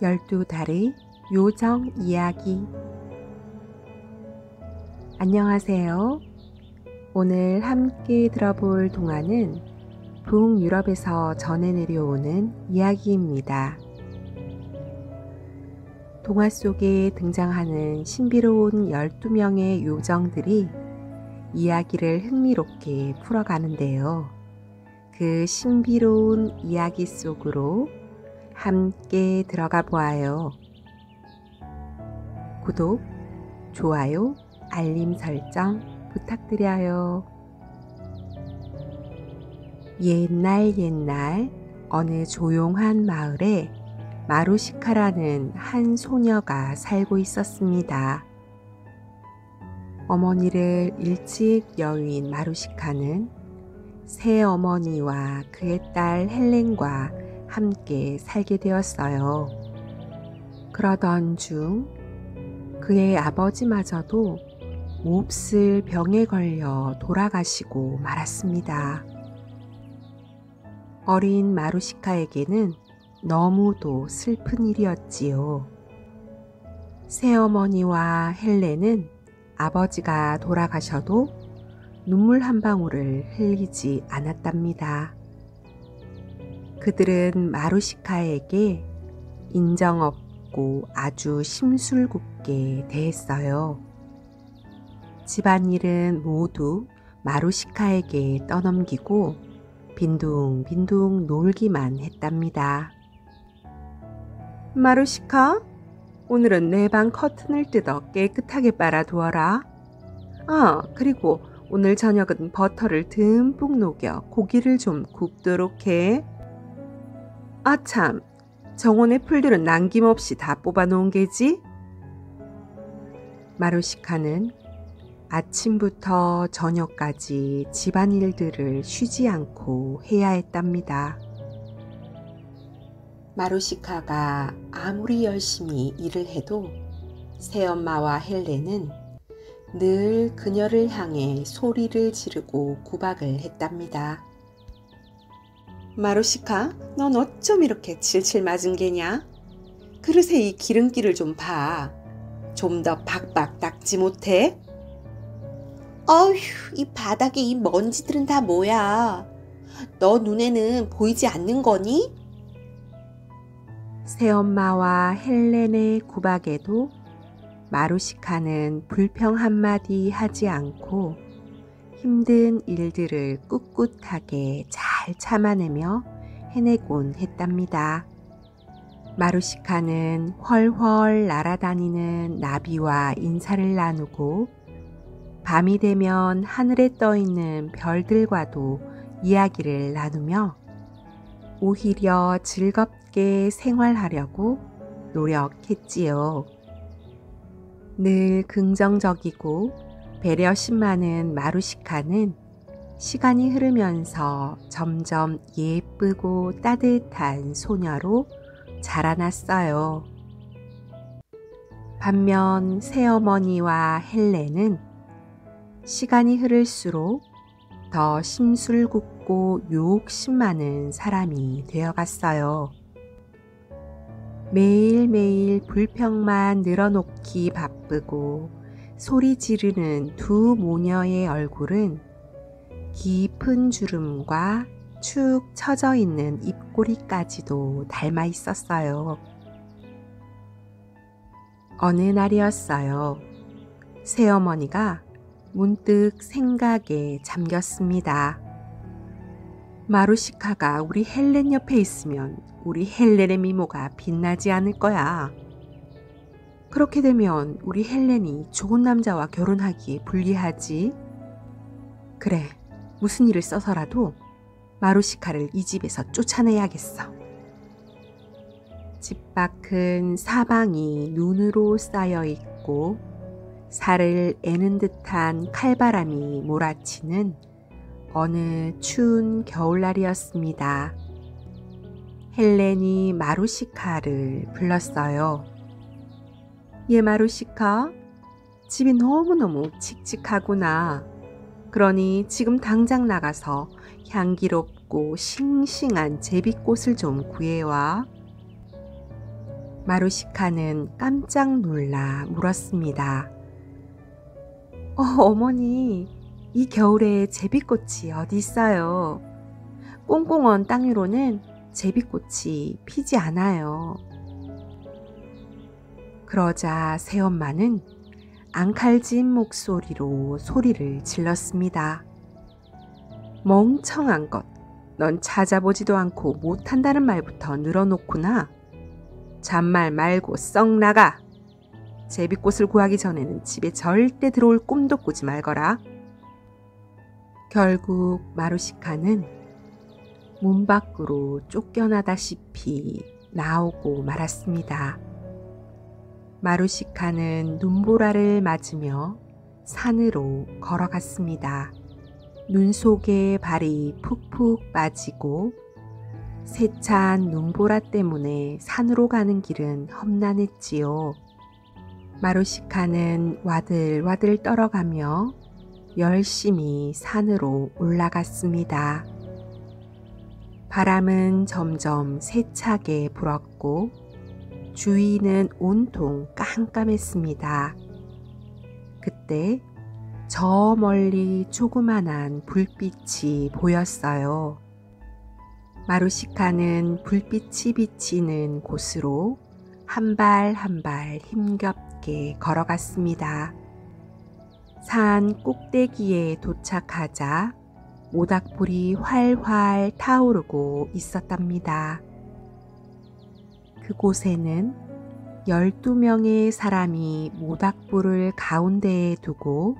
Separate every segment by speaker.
Speaker 1: 12달의 요정 이야기. 안녕하세요. 오늘 함께 들어볼 동화는 북유럽에서 전해 내려오는 이야기입니다. 동화 속에 등장하는 신비로운 12명의 요정들이 이야기를 흥미롭게 풀어가는데요. 그 신비로운 이야기 속으로 함께 들어가 보아요. 구독, 좋아요, 알림 설정 부탁드려요. 옛날 어느 조용한 마을에 마루시카라는 한 소녀가 살고 있었습니다. 어머니를 일찍 여윈 마루시카는 새어머니와 그의 딸 헬렌과 함께 살게 되었어요. 그러던 중 그의 아버지마저도 몹쓸 병에 걸려 돌아가시고 말았습니다. 어린 마루시카에게는 너무도 슬픈 일이었지요. 새어머니와 헬렌은 아버지가 돌아가셔도 눈물 한 방울을 흘리지 않았답니다. 그들은 마루시카에게 인정 없고 아주 심술궂게 대했어요. 집안일은 모두 마루시카에게 떠넘기고 빈둥빈둥 놀기만 했답니다. 마루시카, 오늘은 내 방 커튼을 뜯어 깨끗하게 빨아두어라. 그리고 오늘 저녁은 버터를 듬뿍 녹여 고기를 좀 굽도록 해. 아참, 정원의 풀들은 남김없이 다 뽑아놓은 게지? 마루시카는 아침부터 저녁까지 집안일들을 쉬지 않고 해야 했답니다. 마루시카가 아무리 열심히 일을 해도 새엄마와 헬렌은 늘 그녀를 향해 소리를 지르고 구박을 했답니다. 마루시카, 넌 어쩜 이렇게 칠칠 맞은 게냐? 그릇에 이 기름기를 좀 봐. 좀 더 박박 닦지 못해?
Speaker 2: 어휴, 이 바닥에 이 먼지들은 다 뭐야? 너 눈에는 보이지 않는 거니?
Speaker 1: 새엄마와 헬렌의 구박에도 마루시카는 불평 한마디 하지 않고 힘든 일들을 꿋꿋하게 잘 참아내며 해내곤 했답니다. 마루시카는 훨훨 날아다니는 나비와 인사를 나누고 밤이 되면 하늘에 떠있는 별들과도 이야기를 나누며 오히려 즐겁게 생활하려고 노력했지요. 늘 긍정적이고 배려심 많은 마루시카는 시간이 흐르면서 점점 예쁘고 따뜻한 소녀로 자라났어요. 반면 새어머니와 헬렌은 시간이 흐를수록 더 심술궂고 욕심 많은 사람이 되어갔어요. 매일매일 불평만 늘어놓기 바쁘고 소리 지르는 두 모녀의 얼굴은 깊은 주름과 축 처져 있는 입꼬리까지도 닮아 있었어요. 어느 날이었어요. 새어머니가 문득 생각에 잠겼습니다. 마루시카가 우리 헬렌 옆에 있으면 우리 헬렌의 미모가 빛나지 않을 거야. 그렇게 되면 우리 헬렌이 좋은 남자와 결혼하기에 불리하지. 그래, 무슨 일을 써서라도 마루시카를 이 집에서 쫓아내야겠어. 집 밖은 사방이 눈으로 쌓여 있고 살을 애는 듯한 칼바람이 몰아치는 어느 추운 겨울날이었습니다. 헬렌이 마루시카를 불렀어요. 마루시카, 집이 너무너무 칙칙하구나. 그러니 지금 당장 나가서 향기롭고 싱싱한 제비꽃을 좀 구해와. 마루시카는 깜짝 놀라 물었습니다. 어머니, 이 겨울에 제비꽃이 어디 있어요? 꽁꽁언 땅 위로는 제비꽃이 피지 않아요. 그러자 새엄마는 앙칼진 목소리로 소리를 질렀습니다. 멍청한 것, 넌 찾아보지도 않고 못한다는 말부터 늘어놓구나. 잔말 말고 썩 나가. 제비꽃을 구하기 전에는 집에 절대 들어올 꿈도 꾸지 말거라. 결국 마루시카는 문 밖으로 쫓겨나다시피 나오고 말았습니다. 마루시카는 눈보라를 맞으며 산으로 걸어갔습니다. 눈 속에 발이 푹푹 빠지고 세찬 눈보라 때문에 산으로 가는 길은 험난했지요. 마루시카는 와들와들 떨어가며 열심히 산으로 올라갔습니다. 바람은 점점 세차게 불었고 주위는 온통 깜깜했습니다. 그때 저 멀리 조그만한 불빛이 보였어요. 마루시카는 불빛이 비치는 곳으로 한 발 한 발 힘겹게 걸어갔습니다. 산 꼭대기에 도착하자 모닥불이 활활 타오르고 있었답니다. 그곳에는 12명의 사람이 모닥불을 가운데에 두고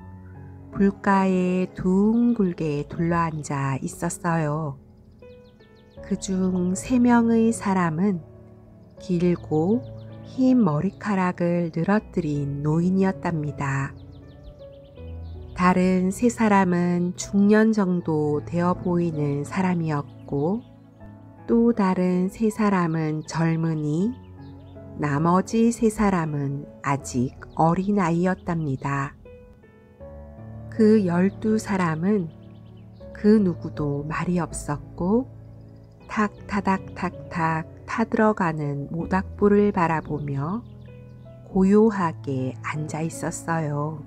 Speaker 1: 불가에 둥글게 둘러앉아 있었어요. 그중 3명의 사람은 길고 흰 머리카락을 늘어뜨린 노인이었답니다. 다른 3사람은 중년 정도 되어 보이는 사람이었고 또 다른 3사람은 젊은이, 나머지 3사람은 아직 어린아이였답니다. 그 12사람은 그 누구도 말이 없었고 탁타닥탁탁 타들어가는 모닥불을 바라보며 고요하게 앉아 있었어요.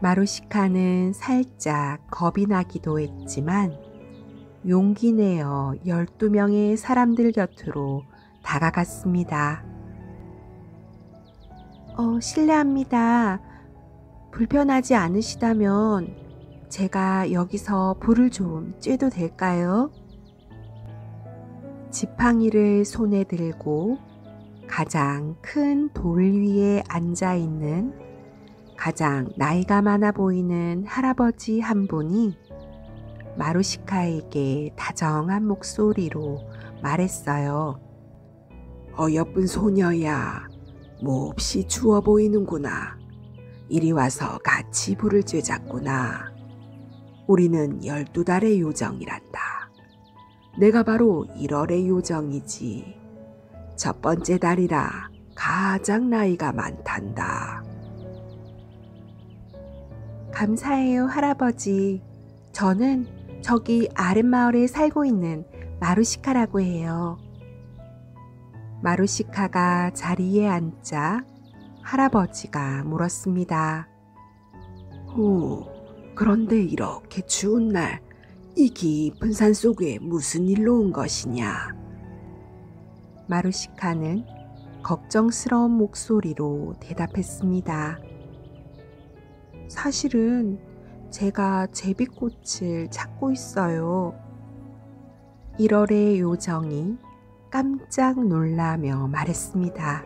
Speaker 1: 마루시카는 살짝 겁이 나기도 했지만 용기 내어 12명의 사람들 곁으로 다가갔습니다. 실례합니다. 불편하지 않으시다면 제가 여기서 불을 좀 쬐도 될까요? 지팡이를 손에 들고 가장 큰 돌 위에 앉아 있는 가장 나이가 많아 보이는 할아버지 한 분이 마루시카에게 다정한 목소리로 말했어요. 어여쁜 소녀야, 몹시 추워 보이는구나. 이리 와서 같이 불을 쬐자꾸나. 우리는 12달의 요정이란다. 내가 바로 1월의 요정이지. 첫 번째 달이라 가장 나이가 많단다. 감사해요, 할아버지. 저는 저기 아랫마을에 살고 있는 마루시카라고 해요. 마루시카가 자리에 앉자 할아버지가 물었습니다. 그런데 이렇게 추운 날 이 깊은 산 속에 무슨 일로 온 것이냐? 마루시카는 걱정스러운 목소리로 대답했습니다. 사실은 제가 제비꽃을 찾고 있어요. 1월의 요정이 깜짝 놀라며 말했습니다.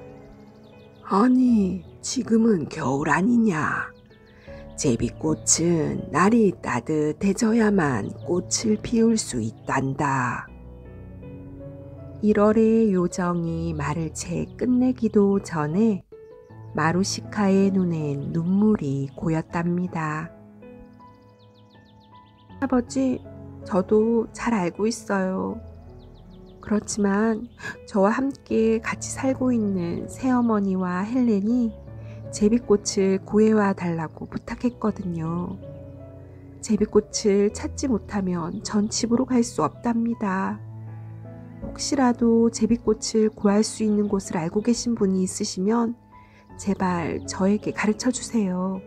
Speaker 1: 아니, 지금은 겨울 아니냐? 제비꽃은 날이 따뜻해져야만 꽃을 피울 수 있단다. 1월의 요정이 말을 채 끝내기도 전에 마루시카의 눈엔 눈물이 고였답니다. 아버지, 저도 잘 알고 있어요. 그렇지만 저와 함께 같이 살고 있는 새어머니와 헬렌이 제비꽃을 구해와 달라고 부탁했거든요. 제비꽃을 찾지 못하면 전 집으로 갈 수 없답니다. 혹시라도 제비꽃을 구할 수 있는 곳을 알고 계신 분이 있으시면 제발 저에게 가르쳐 주세요.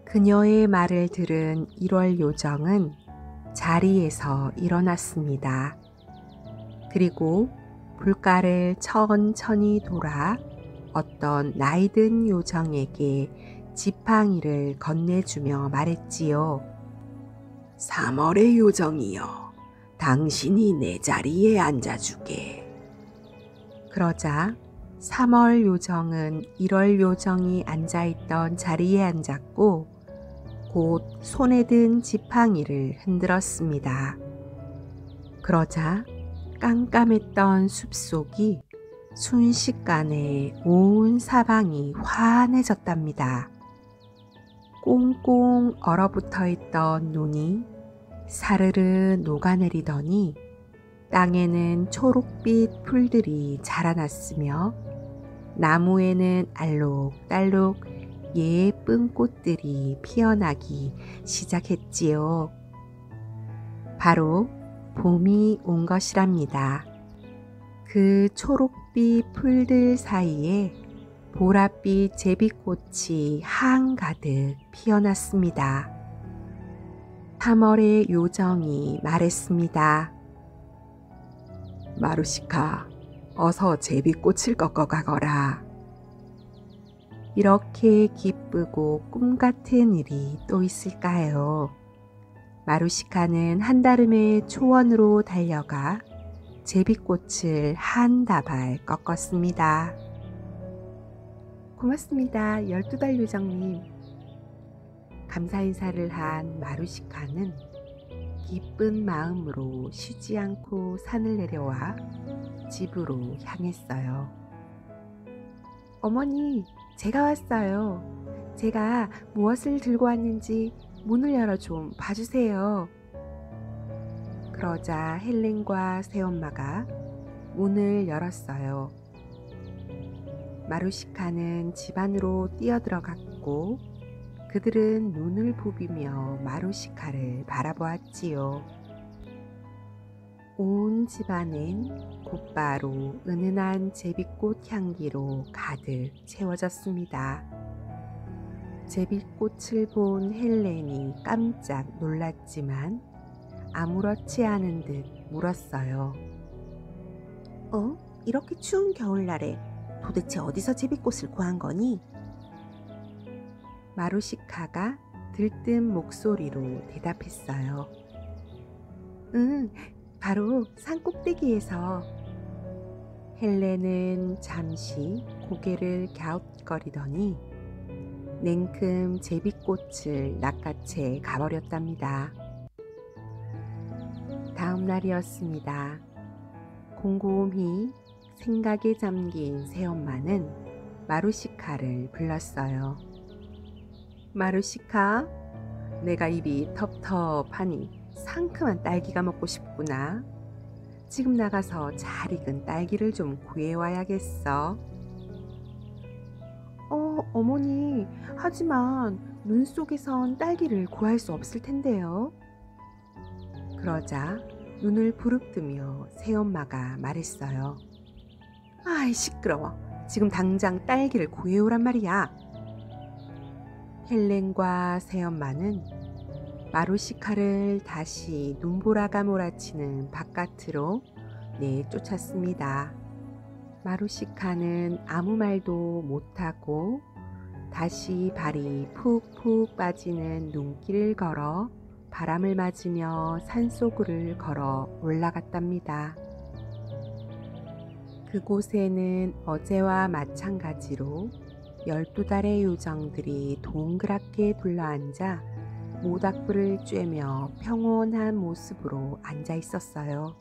Speaker 1: 그녀의 말을 들은 1월 요정은 자리에서 일어났습니다. 그리고 불가를 천천히 돌아 어떤 나이든 요정에게 지팡이를 건네주며 말했지요. 3월의 요정이여, 당신이 내 자리에 앉아주게. 그러자 3월 요정은 1월 요정이 앉아있던 자리에 앉았고 곧 손에 든 지팡이를 흔들었습니다. 그러자 깜깜했던 숲속이 순식간에 온 사방이 환해졌답니다. 꽁꽁 얼어붙어 있던 눈이 사르르 녹아내리더니 땅에는 초록빛 풀들이 자라났으며 나무에는 알록달록 예쁜 꽃들이 피어나기 시작했지요. 바로 봄이 온 것이랍니다. 그 초록빛 풀들 사이에 보랏빛 제비꽃이 한가득 피어났습니다. 3월의 요정이 말했습니다. 마루시카, 어서 제비꽃을 꺾어 가거라. 이렇게 기쁘고 꿈 같은 일이 또 있을까요? 마루시카는 한다름의 초원으로 달려가 제비꽃을 한 다발 꺾었습니다. 고맙습니다, 12달 요정님. 감사 인사를 한 마루시카는 기쁜 마음으로 쉬지 않고 산을 내려와 집으로 향했어요. 어머니, 제가 왔어요. 제가 무엇을 들고 왔는지 문을 열어 좀 봐주세요. 그러자 헬렌과 새엄마가 문을 열었어요. 마루시카는 집 안으로 뛰어들어갔고 그들은 눈을 부비며 마루시카를 바라보았지요. 온 집안은 곧바로 은은한 제비꽃 향기로 가득 채워졌습니다. 제비꽃을 본 헬렌이 깜짝 놀랐지만 아무렇지 않은 듯 물었어요. 이렇게 추운 겨울날에 도대체 어디서 제비꽃을 구한 거니? 마루시카가 들뜬 목소리로 대답했어요. 바로 산 꼭대기에서. 헬렌은 잠시 고개를 갸웃거리더니 냉큼 제비꽃을 낚아채 가버렸답니다. 다음 날이었습니다. 곰곰이 생각에 잠긴 새엄마는 마루시카를 불렀어요. 마루시카, 내가 입이 텁텁하니 상큼한 딸기가 먹고 싶구나. 지금 나가서 잘 익은 딸기를 좀 구해와야겠어. 어머니, 하지만 눈 속에선 딸기를 구할 수 없을 텐데요. 그러자 눈을 부릅뜨며 새엄마가 말했어요. 아이, 시끄러워. 지금 당장 딸기를 구해오란 말이야. 헬렌과 새엄마는 마루시카를 다시 눈보라가 몰아치는 바깥으로 내쫓았습니다. 마루시카는 아무 말도 못하고 다시 발이 푹푹 빠지는 눈길을 걸어 바람을 맞으며 산속을 걸어 올라갔답니다. 그곳에는 어제와 마찬가지로 12달의 요정들이 동그랗게 둘러앉아 모닥불을 쬐며 평온한 모습으로 앉아 있었어요.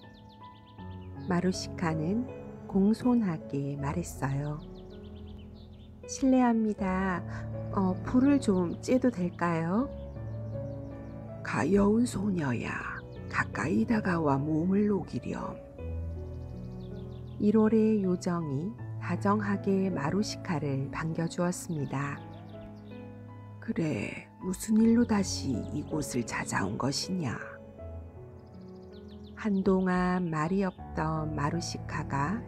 Speaker 1: 마루시카는 공손하게 말했어요. 실례합니다. 불을 좀 쬐도 될까요? 가여운 소녀야, 가까이 다가와 몸을 녹이렴. 1월의 요정이 다정하게 마루시카를 반겨주었습니다. 그래, 무슨 일로 다시 이곳을 찾아온 것이냐? 한동안 말이 없던 마루시카가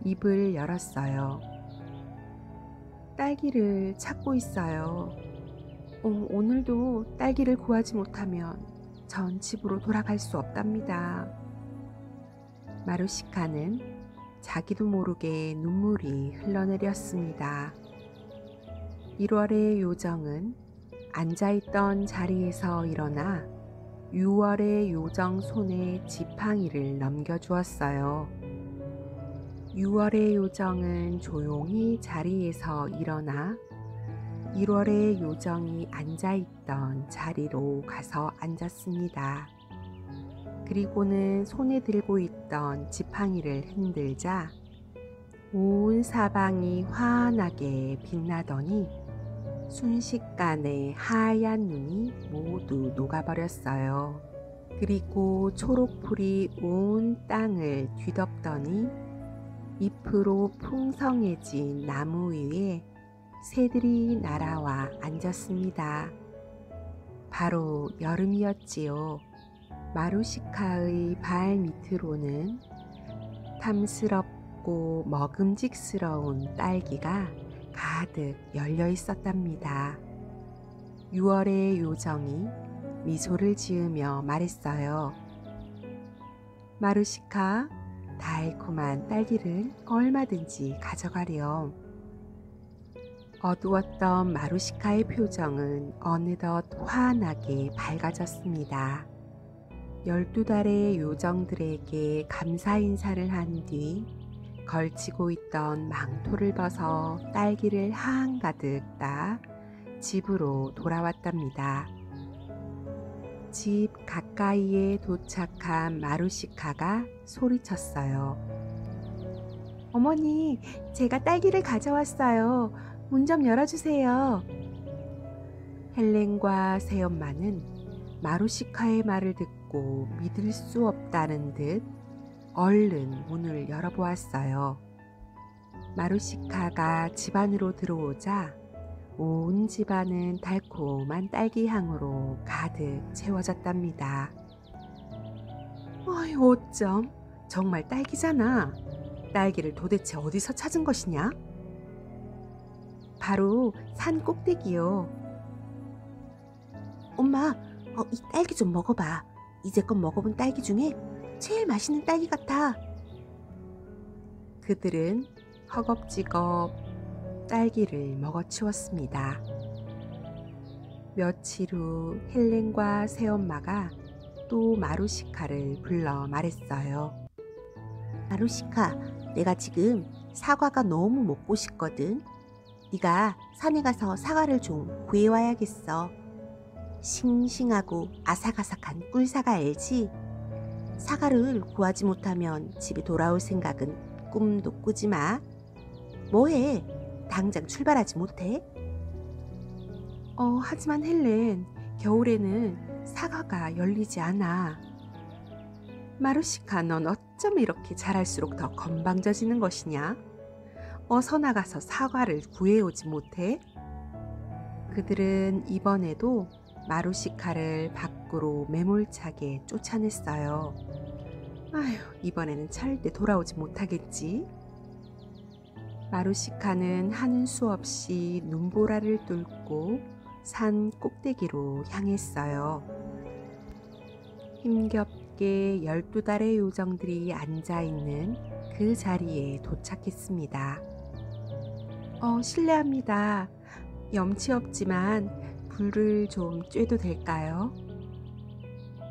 Speaker 1: 입을 열었어요. 딸기를 찾고 있어요. 오늘도 딸기를 구하지 못하면 전 집으로 돌아갈 수 없답니다. 마루시카는 자기도 모르게 눈물이 흘러내렸습니다. 1월의 요정은 앉아있던 자리에서 일어나 6월의 요정 손에 지팡이를 넘겨주었어요. 6월의 요정은 조용히 자리에서 일어나 1월의 요정이 앉아있던 자리로 가서 앉았습니다. 그리고는 손에 들고 있던 지팡이를 흔들자 온 사방이 환하게 빛나더니 순식간에 하얀 눈이 모두 녹아버렸어요. 그리고 초록불이 온 땅을 뒤덮더니 잎으로 풍성해진 나무 위에 새들이 날아와 앉았습니다. 바로 여름이었지요. 마루시카의 발 밑으로는 탐스럽고 먹음직스러운 딸기가 가득 열려 있었답니다. 6월의 요정이 미소를 지으며 말했어요. 마루시카, 달콤한 딸기를 얼마든지 가져가렴. 어두웠던 마루시카의 표정은 어느덧 환하게 밝아졌습니다. 12달의 요정들에게 감사 인사를 한 뒤 걸치고 있던 망토를 벗어 딸기를 한가득 따 집으로 돌아왔답니다. 집 가까이에 도착한 마루시카가 소리쳤어요. 어머니, 제가 딸기를 가져왔어요. 문 좀 열어주세요. 헬렌과 새엄마는 마루시카의 말을 듣고 믿을 수 없다는 듯 얼른 문을 열어보았어요. 마루시카가 집 안으로 들어오자 온 집안은 달콤한 딸기 향으로 가득 채워졌답니다. 어이, 어쩜? 정말 딸기잖아. 딸기를 도대체 어디서 찾은 것이냐? 바로 산 꼭대기요. 엄마, 이 딸기 좀 먹어봐. 이제껏 먹어본 딸기 중에 제일 맛있는 딸기 같아. 그들은 허겁지겁 딸기를 먹어치웠습니다. 며칠 후 헬렌과 새엄마가 또 마루시카를 불러 말했어요. 마루시카, 내가 지금 사과가 너무 먹고 싶거든. 네가 산에 가서 사과를 좀 구해와야겠어. 싱싱하고 아삭아삭한 꿀사과 알지? 사과를 구하지 못하면 집에 돌아올 생각은 꿈도 꾸지 마. 뭐해? 당장 출발하지 못해? 하지만 헬렌, 겨울에는 사과가 열리지 않아. 마루시카, 넌 어쩜 이렇게 자랄수록 더 건방져지는 것이냐? 어서 나가서 사과를 구해오지 못해? 그들은 이번에도 마루시카를 밖으로 매몰차게 쫓아냈어요. 아휴, 이번에는 절대 돌아오지 못하겠지? 마루시카는 하는 수 없이 눈보라를 뚫고 산 꼭대기로 향했어요. 힘겹게 12달의 요정들이 앉아있는 그 자리에 도착했습니다. 실례합니다. 염치 없지만 불을 좀 쬐도 될까요?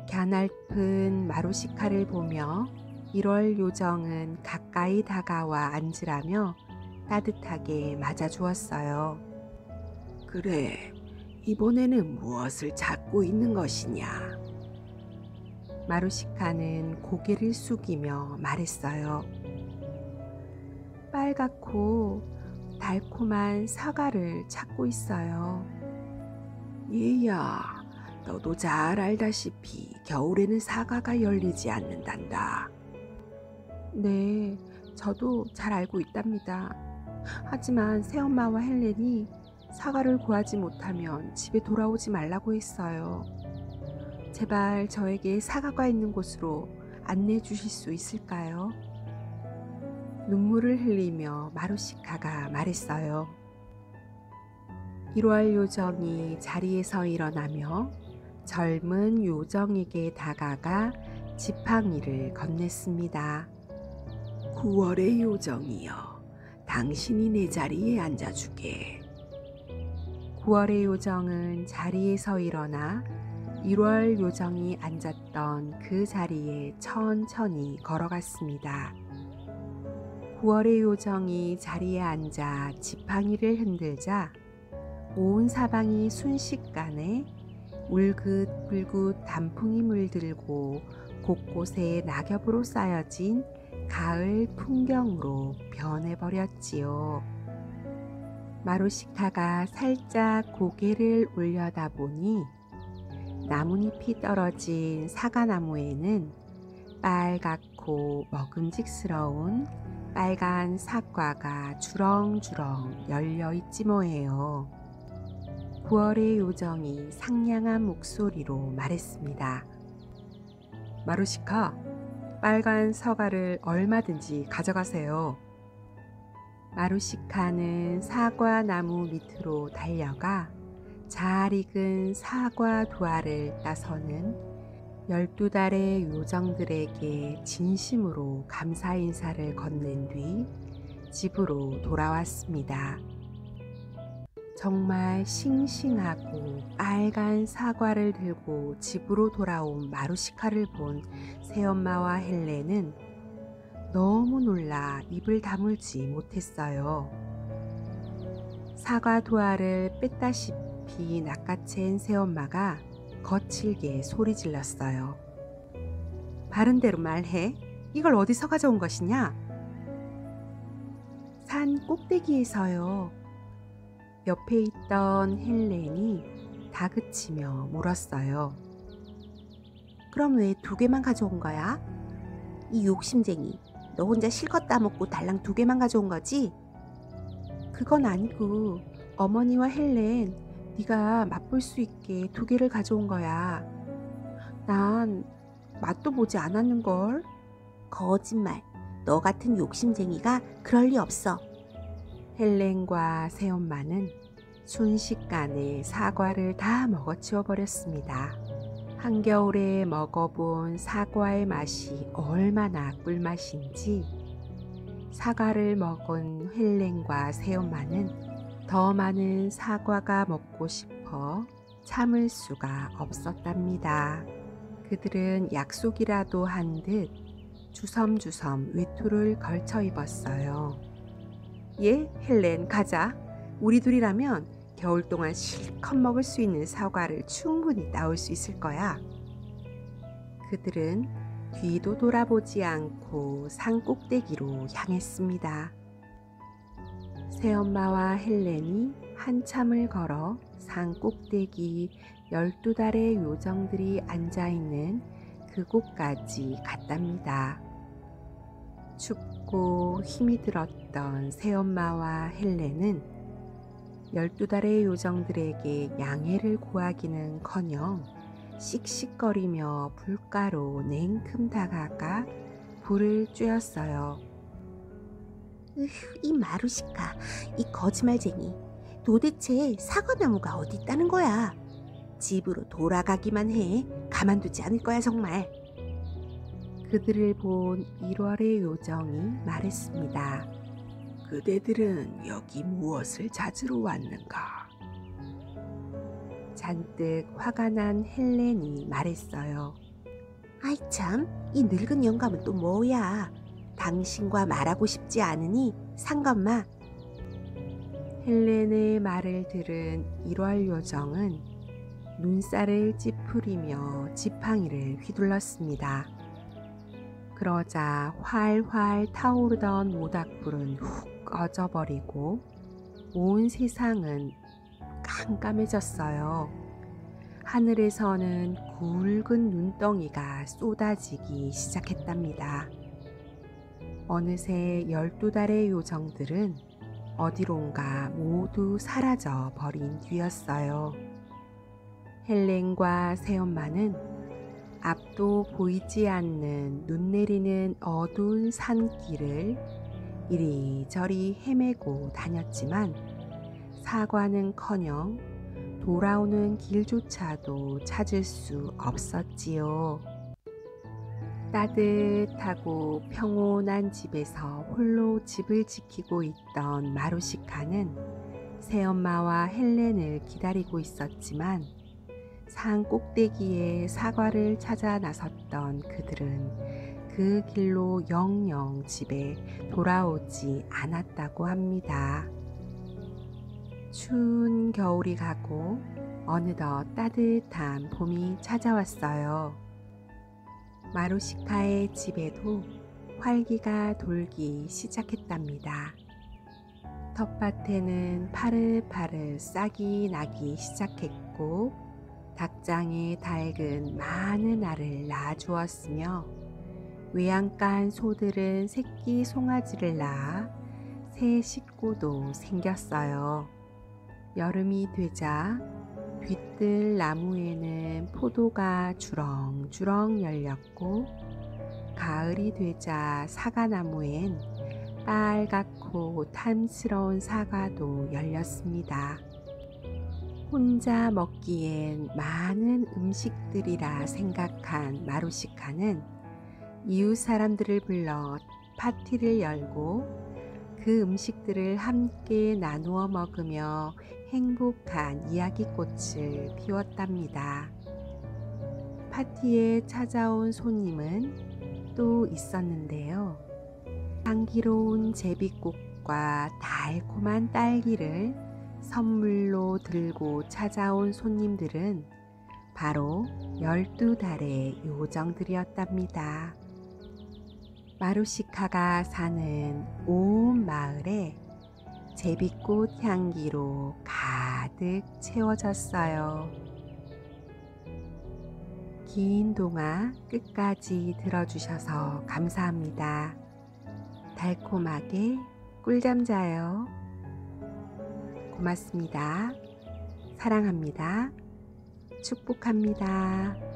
Speaker 1: 갸냘픈 마루시카를 보며 1월 요정은 가까이 다가와 앉으라며 따뜻하게 맞아주었어요. 그래, 이번에는 무엇을 찾고 있는 것이냐? 마루시카는 고개를 숙이며 말했어요. 빨갛고 달콤한 사과를 찾고 있어요. 얘야, 너도 잘 알다시피 겨울에는 사과가 열리지 않는단다. 네, 저도 잘 알고 있답니다. 하지만 새엄마와 헬렌이 사과를 구하지 못하면 집에 돌아오지 말라고 했어요. 제발 저에게 사과가 있는 곳으로 안내해 주실 수 있을까요? 눈물을 흘리며 마루시카가 말했어요. 1월 요정이 자리에서 일어나며 젊은 요정에게 다가가 지팡이를 건넸습니다. 9월의 요정이여, 당신이 내 자리에 앉아주게. 9월의 요정은 자리에서 일어나 1월 요정이 앉았던 그 자리에 천천히 걸어갔습니다. 9월의 요정이 자리에 앉아 지팡이를 흔들자 온 사방이 순식간에 울긋불긋 단풍이 물들고 곳곳에 낙엽으로 쌓여진 가을 풍경으로 변해버렸지요. 마루시카가 살짝 고개를 올려다보니 나뭇잎이 떨어진 사과나무에는 빨갛고 먹음직스러운 빨간 사과가 주렁주렁 열려있지 뭐예요. 9월의 요정이 상냥한 목소리로 말했습니다. 마루시카, 빨간 사과를 얼마든지 가져가세요. 마루시카는 사과나무 밑으로 달려가 잘 익은 사과 두 알을 따서는 12달의 요정들에게 진심으로 감사 인사를 건넨 뒤 집으로 돌아왔습니다. 정말 싱싱하고 빨간 사과를 들고 집으로 돌아온 마루시카를 본 새엄마와 헬렌은 너무 놀라 입을 다물지 못했어요. 사과 두 알을 뺐다시피 낚아챈 새엄마가 거칠게 소리 질렀어요. 바른 대로 말해. 이걸 어디서 가져온 것이냐? 산 꼭대기에서요. 옆에 있던 헬렌이 다그치며 물었어요. 그럼 왜 2개만 가져온 거야? 이 욕심쟁이, 너 혼자 실컷 따먹고 달랑 2개만 가져온 거지? 그건 아니고 어머니와 헬렌, 네가 맛볼 수 있게 2개를 가져온 거야. 난 맛도 보지 않았는걸. 거짓말, 너 같은 욕심쟁이가 그럴 리 없어. 헬렌과 새엄마는 순식간에 사과를 다 먹어치워 버렸습니다. 한겨울에 먹어본 사과의 맛이 얼마나 꿀맛인지 사과를 먹은 헬렌과 새엄마는 더 많은 사과가 먹고 싶어 참을 수가 없었답니다. 그들은 약속이라도 한 듯 주섬주섬 외투를 걸쳐 입었어요. 예, 헬렌, 가자. 우리 둘이라면 겨울 동안 실컷 먹을 수 있는 사과를 충분히 따올 수 있을 거야. 그들은 뒤도 돌아보지 않고 산 꼭대기로 향했습니다. 새엄마와 헬렌이 한참을 걸어 산 꼭대기 12달의 요정들이 앉아있는 그곳까지 갔답니다. 춥고 힘이 들었던 새엄마와 헬렌은 12달의 요정들에게 양해를 구하기는커녕 씩씩거리며 불가로 냉큼 다가가 불을 쬐었어요. 이 마루시카, 이 거짓말쟁이, 도대체 사과나무가 어디 있다는 거야? 집으로 돌아가기만 해. 가만두지 않을 거야 정말. 그들을 본 1월의 요정이 말했습니다. 그대들은 여기 무엇을 찾으러 왔는가? 잔뜩 화가 난 헬렌이 말했어요. 아이 참, 이 늙은 영감은 또 뭐야? 당신과 말하고 싶지 않으니 상관마. 헬렌의 말을 들은 1월 요정은 눈살을 찌푸리며 지팡이를 휘둘렀습니다. 그러자 활활 타오르던 모닥불은 훅 꺼져버리고 온 세상은 깜깜해졌어요. 하늘에서는 굵은 눈덩이가 쏟아지기 시작했답니다. 어느새 12달의 요정들은 어디론가 모두 사라져 버린 뒤였어요. 헬렌과 새엄마는 앞도 보이지 않는 눈 내리는 어두운 산길을 이리저리 헤매고 다녔지만 사과는커녕 돌아오는 길조차도 찾을 수 없었지요. 따뜻하고 평온한 집에서 홀로 집을 지키고 있던 마루시카는 새엄마와 헬렌을 기다리고 있었지만 산 꼭대기에 사과를 찾아 나섰던 그들은 그 길로 영영 집에 돌아오지 않았다고 합니다. 추운 겨울이 가고 어느덧 따뜻한 봄이 찾아왔어요. 마루시카의 집에도 활기가 돌기 시작했답니다. 텃밭에는 파릇파릇 싹이 나기 시작했고 닭장에 닭은 많은 알을 낳아주었으며 외양간 소들은 새끼 송아지를 낳아 새 식구도 생겼어요. 여름이 되자 뒤뜰 나무에는 포도가 주렁주렁 열렸고 가을이 되자 사과나무엔 빨갛고 탐스러운 사과도 열렸습니다. 혼자 먹기엔 많은 음식들이라 생각한 마루시카는 이웃 사람들을 불러 파티를 열고 그 음식들을 함께 나누어 먹으며 행복한 이야기꽃을 피웠답니다. 파티에 찾아온 손님은 또 있었는데요. 향기로운 제비꽃과 달콤한 딸기를 선물로 들고 찾아온 손님들은 바로 12달의 요정들이었답니다. 마루시카가 사는 온 마을에 제비꽃 향기로 가득 채워졌어요. 긴 동화 끝까지 들어주셔서 감사합니다. 달콤하게 꿀잠 자요. 고맙습니다. 사랑합니다. 축복합니다.